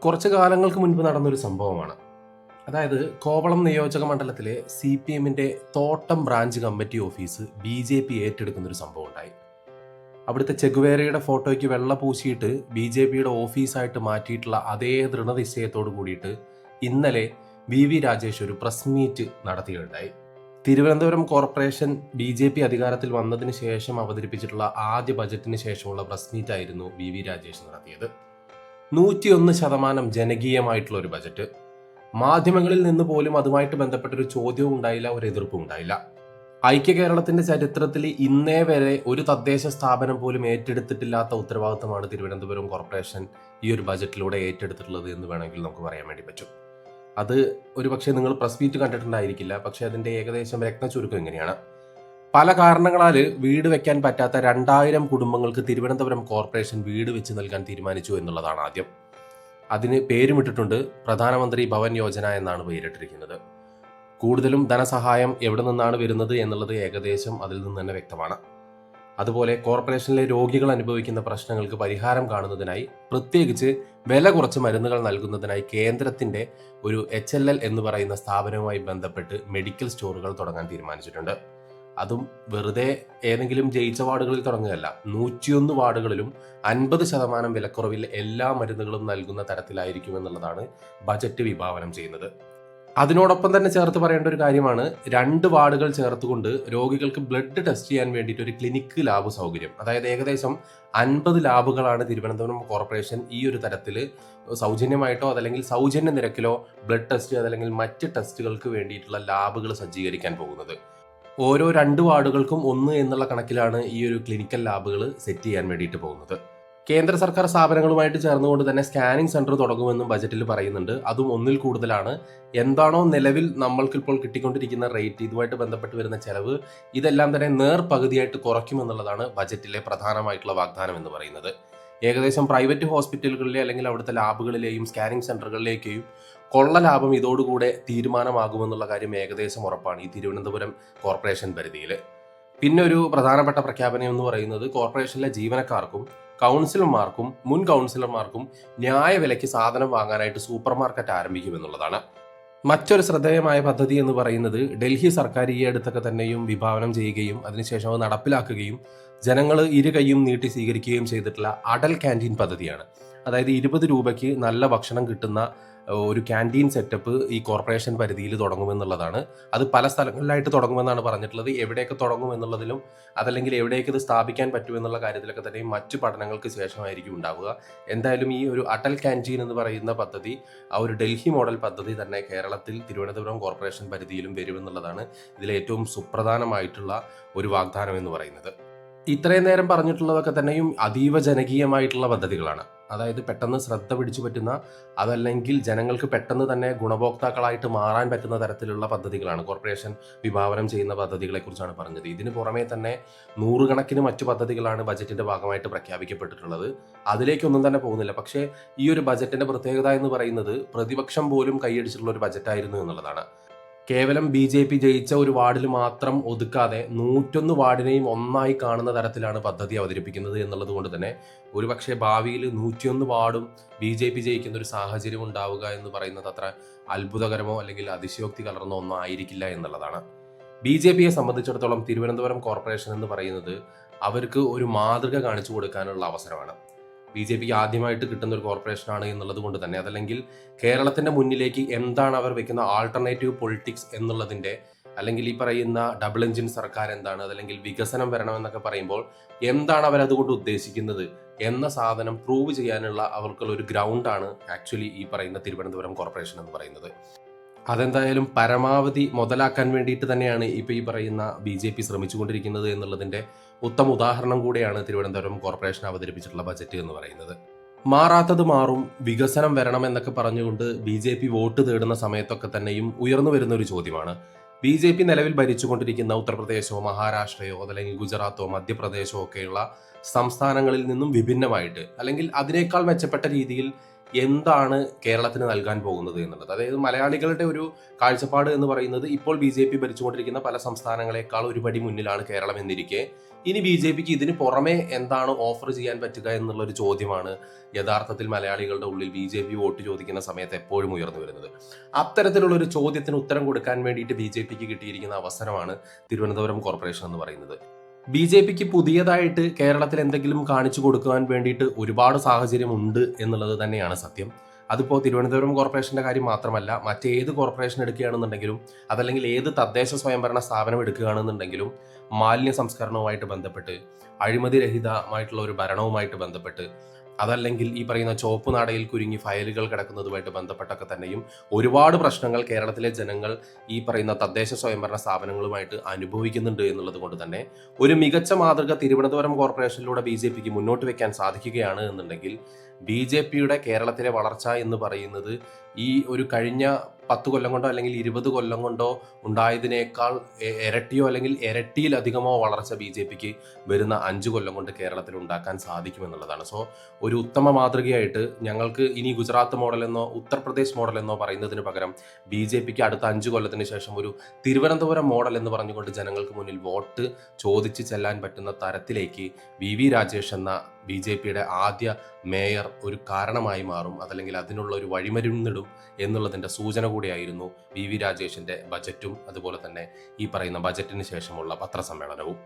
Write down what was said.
കുറച്ച് കാലങ്ങൾക്ക് മുൻപ് നടന്നൊരു സംഭവമാണ്. അതായത് കോവളം നിയോജക മണ്ഡലത്തിലെ CPMന്റെ തോട്ടം ബ്രാഞ്ച് കമ്മിറ്റി ഓഫീസ് BJP ഏറ്റെടുക്കുന്നൊരു സംഭവം ഉണ്ടായി. അവിടുത്തെ ചെഗുവേരയുടെ ഫോട്ടോയ്ക്ക് വെള്ള പൂശിയിട്ട് BJPയുടെ ഓഫീസായിട്ട് മാറ്റിയിട്ടുള്ള അതേ ദൃഢനിശ്ചയത്തോട് കൂടിയിട്ട് ഇന്നലെ VV രാജേഷ് ഒരു പ്രസ് മീറ്റ് നടത്തുകയുണ്ടായി. തിരുവനന്തപുരം കോർപ്പറേഷൻ BJP അധികാരത്തിൽ വന്നതിന് ശേഷം അവതരിപ്പിച്ചിട്ടുള്ള ആദ്യ ബജറ്റിന് ശേഷമുള്ള പ്രസ് മീറ്റ് ആയിരുന്നു VV രാജേഷ് നടത്തിയത്. 101% ജനകീയമായിട്ടുള്ള ഒരു ബജറ്റ്. മാധ്യമങ്ങളിൽ നിന്ന് പോലും അതുമായിട്ട് ബന്ധപ്പെട്ടൊരു ചോദ്യവും ഉണ്ടായില്ല, ഒരു എതിർപ്പും ഉണ്ടായില്ല. ഐക്യ കേരളത്തിന്റെ ചരിത്രത്തിൽ ഇന്നേ വരെ ഒരു തദ്ദേശ സ്ഥാപനം പോലും ഏറ്റെടുത്തിട്ടില്ലാത്ത ഉത്തരവാദിത്തമാണ് തിരുവനന്തപുരം കോർപ്പറേഷൻ ഈ ഒരു ബജറ്റിലൂടെ ഏറ്റെടുത്തിട്ടുള്ളത് എന്ന് വേണമെങ്കിൽ നമുക്ക് പറയാൻ വേണ്ടി പറ്റും. അത് ഒരുപക്ഷെ നിങ്ങൾ പ്രസ് മീറ്റ് കണ്ടിട്ടുണ്ടായിരിക്കില്ല, പക്ഷെ അതിന്റെ ഏകദേശം രത്നച്ചുരുക്കം എങ്ങനെയാണ്? പല കാരണങ്ങളാൽ വീട് വെക്കാൻ പറ്റാത്ത 2000 കുടുംബങ്ങൾക്ക് തിരുവനന്തപുരം കോർപ്പറേഷൻ വീട് വെച്ച് നൽകാൻ തീരുമാനിച്ചു എന്നുള്ളതാണ് ആദ്യം. അതിന് പേരുമിട്ടിട്ടുണ്ട്, പ്രധാനമന്ത്രി ഭവൻ യോജന എന്നാണ് പേരിട്ടിരിക്കുന്നത്. കൂടുതലും ധനസഹായം എവിടെ നിന്നാണ് വരുന്നത് എന്നുള്ളത് ഏകദേശം അതിൽ നിന്ന് തന്നെ വ്യക്തമാണ്. അതുപോലെ കോർപ്പറേഷനിലെ രോഗികൾ അനുഭവിക്കുന്ന പ്രശ്നങ്ങൾക്ക് പരിഹാരം കാണുന്നതിനായി, പ്രത്യേകിച്ച് വില കുറച്ച് മരുന്നുകൾ നൽകുന്നതിനായി കേന്ദ്രത്തിന്റെ ഒരു HLL എന്ന് പറയുന്ന സ്ഥാപനവുമായി ബന്ധപ്പെട്ട് മെഡിക്കൽ സ്റ്റോറുകൾ തുടങ്ങാൻ തീരുമാനിച്ചിട്ടുണ്ട്. അതും വെറുതെ ഏതെങ്കിലും ജയിച്ച വാർഡുകളിൽ തുടങ്ങുകയല്ല, 101 വാർഡുകളിലും 50% വിലക്കുറവിൽ എല്ലാ മരുന്നുകളും നൽകുന്ന തരത്തിലായിരിക്കും എന്നുള്ളതാണ് ബജറ്റ് വിഭാവനം ചെയ്യുന്നത്. അതിനോടൊപ്പം തന്നെ ചേർത്ത് പറയേണ്ട ഒരു കാര്യമാണ്, 2 വാർഡുകൾ ചേർത്തുകൊണ്ട് രോഗികൾക്ക് ബ്ലഡ് ടെസ്റ്റ് ചെയ്യാൻ വേണ്ടിയിട്ട് ഒരു ക്ലിനിക്ക് ലാബ് സൗകര്യം, അതായത് ഏകദേശം 50 ലാബുകളാണ് തിരുവനന്തപുരം കോർപ്പറേഷൻ ഈ ഒരു തരത്തിൽ സൗജന്യമായിട്ടോ അതല്ലെങ്കിൽ സൗജന്യ നിരക്കിലോ ബ്ലഡ് ടെസ്റ്റ് അതല്ലെങ്കിൽ മറ്റ് ടെസ്റ്റുകൾക്ക് വേണ്ടിയിട്ടുള്ള ലാബുകൾ സജ്ജീകരിക്കാൻ പോകുന്നത്. ഓരോ 2 വാർഡുകൾക്കും 1 എന്നുള്ള കണക്കിലാണ് ഈ ഒരു ക്ലിനിക്കൽ ലാബുകൾ സെറ്റ് ചെയ്യാൻ വേണ്ടിയിട്ട് പോകുന്നത്. കേന്ദ്ര സർക്കാർ സ്ഥാപനങ്ങളുമായിട്ട് ചേർന്നുകൊണ്ട് തന്നെ സ്കാനിംഗ് സെന്റർ തുടങ്ങുമെന്നും ബജറ്റിൽ പറയുന്നുണ്ട്. അതും 1-ൽ കൂടുതലാണ്. എന്താണോ നിലവിൽ നമ്മൾക്കിപ്പോൾ കിട്ടിക്കൊണ്ടിരിക്കുന്ന റേറ്റ്, ഇതുമായിട്ട് ബന്ധപ്പെട്ട് വരുന്ന ചെലവ്, ഇതെല്ലാം തന്നെ നേർപകുതിയായിട്ട് കുറയ്ക്കുമെന്നുള്ളതാണ് ബജറ്റിലെ പ്രധാനമായിട്ടുള്ള വാഗ്ദാനം എന്ന് പറയുന്നത്. ഏകദേശം പ്രൈവറ്റ് ഹോസ്പിറ്റലുകളിലെ അല്ലെങ്കിൽ അവിടുത്തെ ലാബുകളിലെയും സ്കാനിംഗ് സെന്ററുകളിലേക്കെയും കൊള്ള ലാഭം ഇതോടുകൂടെ തീരുമാനമാകുമെന്നുള്ള കാര്യം ഏകദേശം ഉറപ്പാണ് ഈ തിരുവനന്തപുരം കോർപ്പറേഷൻ പരിധിയിൽ. പിന്നെ ഒരു പ്രധാനപ്പെട്ട പ്രഖ്യാപനം എന്ന് പറയുന്നത്, കോർപ്പറേഷനിലെ ജീവനക്കാർക്കും കൗൺസിലർമാർക്കും മുൻ കൗൺസിലർമാർക്കും ന്യായവിലയ്ക്ക് സാധനം വാങ്ങാനായിട്ട് സൂപ്പർ മാർക്കറ്റ് ആരംഭിക്കുമെന്നുള്ളതാണ്. മറ്റൊരു ശ്രദ്ധേയമായ പദ്ധതി എന്ന് പറയുന്നത്, ഡൽഹി സർക്കാർ ഈ അടുത്തൊക്കെ തന്നെയും വിഭാവനം ചെയ്യുകയും അതിനുശേഷം അത് നടപ്പിലാക്കുകയും ജനങ്ങൾ ഇരുകൈയും നീട്ടി സ്വീകരിക്കുകയും ചെയ്തിട്ടുള്ള അടൽ ക്യാൻറ്റീൻ പദ്ധതിയാണ്. അതായത് 20 രൂപയ്ക്ക് നല്ല ഭക്ഷണം കിട്ടുന്ന ഒരു ക്യാൻറ്റീൻ സെറ്റപ്പ് ഈ കോർപ്പറേഷൻ പരിധിയിൽ തുടങ്ങുമെന്നുള്ളതാണ്. അത് പല സ്ഥലങ്ങളിലായിട്ട് തുടങ്ങുമെന്നാണ് പറഞ്ഞിട്ടുള്ളത്. എവിടെയൊക്കെ തുടങ്ങുമെന്നുള്ളതിലും അതല്ലെങ്കിൽ എവിടേക്ക് ഇത് സ്ഥാപിക്കാൻ പറ്റുമെന്നുള്ള കാര്യത്തിലൊക്കെ തന്നെയും മറ്റു പഠനങ്ങൾക്ക് ശേഷമായിരിക്കും ഉണ്ടാവുക. എന്തായാലും ഈ ഒരു അടൽ ക്യാൻറ്റീൻ എന്ന് പറയുന്ന പദ്ധതി, ആ ഒരു ഡൽഹി മോഡൽ പദ്ധതി തന്നെ കേരളത്തിൽ തിരുവനന്തപുരം കോർപ്പറേഷൻ പരിധിയിലും വരുമെന്നുള്ളതാണ് ഇതിലേറ്റവും സുപ്രധാനമായിട്ടുള്ള ഒരു വാഗ്ദാനം എന്ന് പറയുന്നത്. ഇത്രയും നേരം പറഞ്ഞിട്ടുള്ളതൊക്കെ തന്നെയും അതീവ ജനകീയമായിട്ടുള്ള പദ്ധതികളാണ്. അതായത് പെട്ടെന്ന് ശ്രദ്ധ പിടിച്ചു പറ്റുന്ന, അതല്ലെങ്കിൽ ജനങ്ങൾക്ക് പെട്ടെന്ന് തന്നെ ഗുണഭോക്താക്കളായിട്ട് മാറാൻ പറ്റുന്ന തരത്തിലുള്ള പദ്ധതികളാണ്. കോർപ്പറേഷൻ വിഭാവനം ചെയ്യുന്ന പദ്ധതികളെ കുറിച്ചാണ് പറഞ്ഞത്. ഇതിന് പുറമേ തന്നെ 100 കണക്കിന് മറ്റു പദ്ധതികളാണ് ബജറ്റിന്റെ ഭാഗമായിട്ട് പ്രഖ്യാപിക്കപ്പെട്ടിട്ടുള്ളത്. അതിലേക്കൊന്നും തന്നെ പോകുന്നില്ല. പക്ഷേ ഈ ഒരു ബജറ്റിന്റെ പ്രത്യേകത എന്ന് പറയുന്നത്, പ്രതിപക്ഷം പോലും കൈയടിച്ചിട്ടുള്ള ഒരു ബജറ്റായിരുന്നു എന്നുള്ളതാണ്. കേവലം BJP ജയിച്ച ഒരു വാർഡിൽ മാത്രം ഒതുക്കാതെ 101 വാർഡിനെയും ഒന്നായി കാണുന്ന തരത്തിലാണ് പദ്ധതി അവതരിപ്പിക്കുന്നത് എന്നുള്ളത് കൊണ്ട് തന്നെ ഒരുപക്ഷെ ഭാവിയിൽ 101 വാർഡും BJP ജയിക്കുന്ന ഒരു സാഹചര്യം ഉണ്ടാവുക എന്ന് പറയുന്നത് അത്ര അത്ഭുതകരമോ അല്ലെങ്കിൽ അതിശയോക്തി കലർന്നോ ഒന്നും ആയിരിക്കില്ല എന്നുള്ളതാണ്. BJPയെ സംബന്ധിച്ചിടത്തോളം തിരുവനന്തപുരം കോർപ്പറേഷൻ എന്ന് പറയുന്നത് അവർക്ക് ഒരു മാതൃക കാണിച്ചു കൊടുക്കാനുള്ള അവസരമാണ്. BJPക്ക് ആദ്യമായിട്ട് കിട്ടുന്ന ഒരു കോർപ്പറേഷനാണ് എന്നുള്ളത് കൊണ്ട് തന്നെ, അതല്ലെങ്കിൽ കേരളത്തിന്റെ മുന്നിലേക്ക് എന്താണ് അവർ വെക്കുന്ന ആൾട്ടർനേറ്റീവ് പൊളിറ്റിക്സ് എന്നുള്ളതിന്റെ, അല്ലെങ്കിൽ ഈ പറയുന്ന ഡബിൾ എഞ്ചിൻ സർക്കാർ എന്താണ്, അതല്ലെങ്കിൽ വികസനം വരണമെന്നൊക്കെ പറയുമ്പോൾ എന്താണ് അവരതുകൊണ്ട് ഉദ്ദേശിക്കുന്നത് എന്ന സാധനം പ്രൂവ് ചെയ്യാനുള്ള അവർക്കുള്ള ഒരു ഗ്രൗണ്ടാണ് ആക്ച്വലി ഈ പറയുന്ന തിരുവനന്തപുരം കോർപ്പറേഷൻ എന്ന് പറയുന്നത്. അതെന്തായാലും പരമാവധി മുതലാക്കാൻ വേണ്ടിയിട്ട് തന്നെയാണ് ഇപ്പോൾ ഈ പറയുന്ന BJP ശ്രമിച്ചുകൊണ്ടിരിക്കുന്നത് എന്നുള്ളതിൻ്റെ ഉത്തമ ഉദാഹരണം കൂടെയാണ് തിരുവനന്തപുരം കോർപ്പറേഷൻ അവതരിപ്പിച്ചിട്ടുള്ള ബജറ്റ് എന്ന് പറയുന്നത്. മാറാത്തത് മാറും, വികസനം വരണം എന്നൊക്കെ പറഞ്ഞുകൊണ്ട് BJP വോട്ട് തേടുന്ന സമയത്തൊക്കെ തന്നെയും ഉയർന്നു വരുന്ന ഒരു ചോദ്യമാണ്, BJP നിലവിൽ ഭരിച്ചുകൊണ്ടിരിക്കുന്ന ഉത്തർപ്രദേശോ മഹാരാഷ്ട്രയോ അതല്ലെങ്കിൽ ഗുജറാത്തോ മധ്യപ്രദേശോ ഒക്കെയുള്ള സംസ്ഥാനങ്ങളിൽ നിന്നും വിഭിന്നമായിട്ട്, അല്ലെങ്കിൽ അതിനേക്കാൾ മെച്ചപ്പെട്ട രീതിയിൽ എന്താണ് കേരളത്തിന് നൽകാൻ പോകുന്നത് എന്നുള്ളത്. അതായത് മലയാളികളുടെ ഒരു കാഴ്ചപ്പാട് എന്ന് പറയുന്നത് ഇപ്പോൾ BJP ഭരിച്ചുകൊണ്ടിരിക്കുന്ന പല സംസ്ഥാനങ്ങളെക്കാൾ ഒരുപടി മുന്നിലാണ് കേരളം എന്നിരിക്കെ ഇനി BJPക്ക് ഇതിന് പുറമെ എന്താണ് ഓഫർ ചെയ്യാൻ പറ്റുക എന്നുള്ളൊരു ചോദ്യമാണ് യഥാർത്ഥത്തിൽ മലയാളികളുടെ ഉള്ളിൽ BJP വോട്ട് ചോദിക്കുന്ന സമയത്ത് എപ്പോഴും ഉയർന്നു വരുന്നത്. അത്തരത്തിലുള്ള ഒരു ചോദ്യത്തിന് ഉത്തരം കൊടുക്കാൻ വേണ്ടിയിട്ട് BJPക്ക് കിട്ടിയിരിക്കുന്ന അവസരമാണ് തിരുവനന്തപുരം കോർപ്പറേഷൻ എന്ന് പറയുന്നത്. BJPക്ക് പുതിയതായിട്ട് കേരളത്തിൽ എന്തെങ്കിലും കാണിച്ചു കൊടുക്കുവാൻ വേണ്ടിയിട്ട് ഒരുപാട് സാഹചര്യമുണ്ട് എന്നുള്ളത് തന്നെയാണ് സത്യം. അതിപ്പോൾ തിരുവനന്തപുരം കോർപ്പറേഷന്റെ കാര്യം മാത്രമല്ല, മറ്റേത് കോർപ്പറേഷൻ എടുക്കുകയാണെന്നുണ്ടെങ്കിലും അതല്ലെങ്കിൽ ഏത് തദ്ദേശ സ്വയംഭരണ സ്ഥാപനം എടുക്കുകയാണെന്നുണ്ടെങ്കിലും മാലിന്യ സംസ്കരണവുമായിട്ട് ബന്ധപ്പെട്ട്, അഴിമതി രഹിതമായിട്ടുള്ള ഒരു ഭരണവുമായിട്ട് ബന്ധപ്പെട്ട്, അതല്ലെങ്കിൽ ഈ പറയുന്ന ചുവപ്പ് നാടയിൽ കുരുങ്ങി ഫയലുകൾ കിടക്കുന്നതുമായിട്ട് ബന്ധപ്പെട്ടൊക്കെ തന്നെയും ഒരുപാട് പ്രശ്നങ്ങൾ കേരളത്തിലെ ജനങ്ങൾ ഈ പറയുന്ന തദ്ദേശ സ്വയംഭരണ സ്ഥാപനങ്ങളുമായിട്ട് അനുഭവിക്കുന്നുണ്ട് എന്നുള്ളത് കൊണ്ട് തന്നെ ഒരു മികച്ച മാതൃക തിരുവനന്തപുരം കോർപ്പറേഷനിലൂടെ BJPക്ക് മുന്നോട്ട് വെക്കാൻ സാധിക്കുകയാണ് എന്നുണ്ടെങ്കിൽ BJPയുടെ കേരളത്തിലെ വളർച്ച എന്ന് പറയുന്നത് ഈ ഒരു കഴിഞ്ഞ 10 കൊല്ലം കൊണ്ടോ അല്ലെങ്കിൽ 20 കൊല്ലം കൊണ്ടോ ഉണ്ടായതിനേക്കാൾ ഇരട്ടിയോ അല്ലെങ്കിൽ ഇരട്ടിയിലധികമോ വളർച്ച BJPക്ക് വരുന്ന 5 കൊല്ലം കൊണ്ട് കേരളത്തിൽ ഉണ്ടാക്കാൻ സാധിക്കുമെന്നുള്ളതാണ്. സോ ഒരു ഉത്തമ മാതൃകയായിട്ട് ഞങ്ങൾക്ക് ഇനി ഗുജറാത്ത് മോഡലെന്നോ ഉത്തർപ്രദേശ് മോഡലെന്നോ പറയുന്നതിന് പകരം BJPക്ക് അടുത്ത 5 കൊല്ലത്തിന് ശേഷം ഒരു തിരുവനന്തപുരം മോഡൽ എന്ന് പറഞ്ഞുകൊണ്ട് ജനങ്ങൾക്ക് മുന്നിൽ വോട്ട് ചോദിച്ച് ചെല്ലാൻ പറ്റുന്ന തരത്തിലേക്ക് VV രാജേഷ് എന്ന BJPയുടെ ആദ്യ മേയർ ഒരു കാരണമായി മാറും, അതല്ലെങ്കിൽ അതിനുള്ള ഒരു വഴിമരുന്നിടും എന്നുള്ളതിൻ്റെ സൂചന കൂടിയായിരുന്നു VV രാജേഷിൻ്റെ ബജറ്റും അതുപോലെ തന്നെ ഈ പറയുന്ന ബജറ്റിന് ശേഷമുള്ള പത്രസമ്മേളനവും.